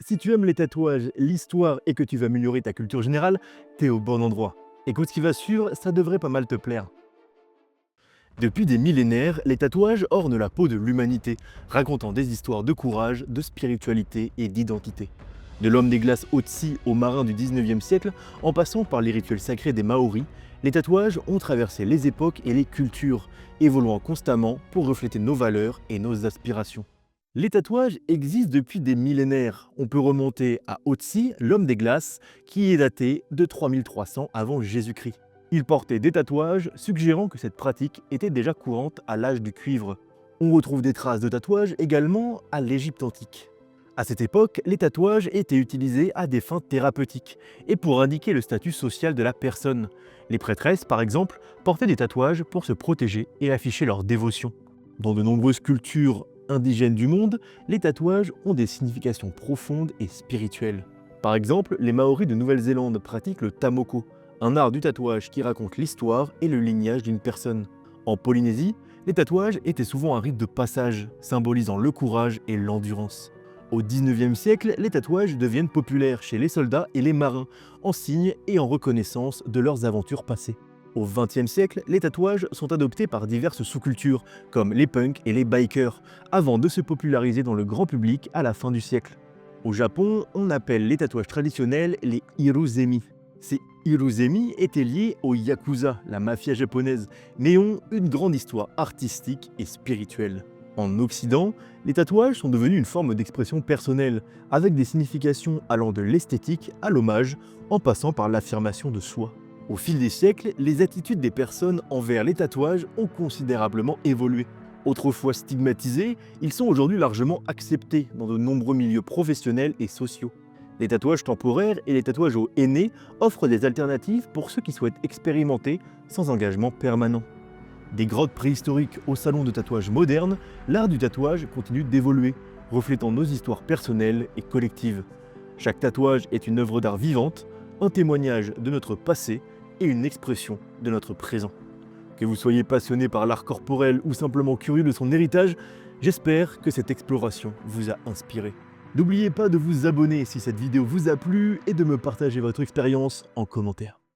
Si tu aimes les tatouages, l'histoire et que tu veux améliorer ta culture générale, t'es au bon endroit. Écoute ce qui va suivre, ça devrait pas mal te plaire. Depuis des millénaires, les tatouages ornent la peau de l'humanité, racontant des histoires de courage, de spiritualité et d'identité. De l'homme des glaces Otzi aux marins du 19e siècle, en passant par les rituels sacrés des Maoris, les tatouages ont traversé les époques et les cultures, évoluant constamment pour refléter nos valeurs et nos aspirations. Les tatouages existent depuis des millénaires. On peut remonter à Otzi, l'homme des glaces, qui est daté de 3300 avant Jésus-Christ. Il portait des tatouages, suggérant que cette pratique était déjà courante à l'âge du cuivre. On retrouve des traces de tatouages également à l'Égypte antique. À cette époque, les tatouages étaient utilisés à des fins thérapeutiques et pour indiquer le statut social de la personne. Les prêtresses, par exemple, portaient des tatouages pour se protéger et afficher leur dévotion. Dans de nombreuses cultures indigènes du monde, les tatouages ont des significations profondes et spirituelles. Par exemple, les Maoris de Nouvelle-Zélande pratiquent le tamoko, un art du tatouage qui raconte l'histoire et le lignage d'une personne. En Polynésie, les tatouages étaient souvent un rite de passage, symbolisant le courage et l'endurance. Au 19e siècle, les tatouages deviennent populaires chez les soldats et les marins, en signe et en reconnaissance de leurs aventures passées. Au 20e siècle, les tatouages sont adoptés par diverses sous-cultures, comme les punks et les bikers, avant de se populariser dans le grand public à la fin du siècle. Au Japon, on appelle les tatouages traditionnels les hiruzemi. Ces hiruzemi étaient liés aux yakuza, la mafia japonaise, mais ont une grande histoire artistique et spirituelle. En Occident, les tatouages sont devenus une forme d'expression personnelle, avec des significations allant de l'esthétique à l'hommage, en passant par l'affirmation de soi. Au fil des siècles, les attitudes des personnes envers les tatouages ont considérablement évolué. Autrefois stigmatisés, ils sont aujourd'hui largement acceptés dans de nombreux milieux professionnels et sociaux. Les tatouages temporaires et les tatouages au henné offrent des alternatives pour ceux qui souhaitent expérimenter sans engagement permanent. Des grottes préhistoriques au salon de tatouage moderne, l'art du tatouage continue d'évoluer, reflétant nos histoires personnelles et collectives. Chaque tatouage est une œuvre d'art vivante, un témoignage de notre passé et une expression de notre présent. Que vous soyez passionné par l'art corporel ou simplement curieux de son héritage, j'espère que cette exploration vous a inspiré. N'oubliez pas de vous abonner si cette vidéo vous a plu et de me partager votre expérience en commentaire.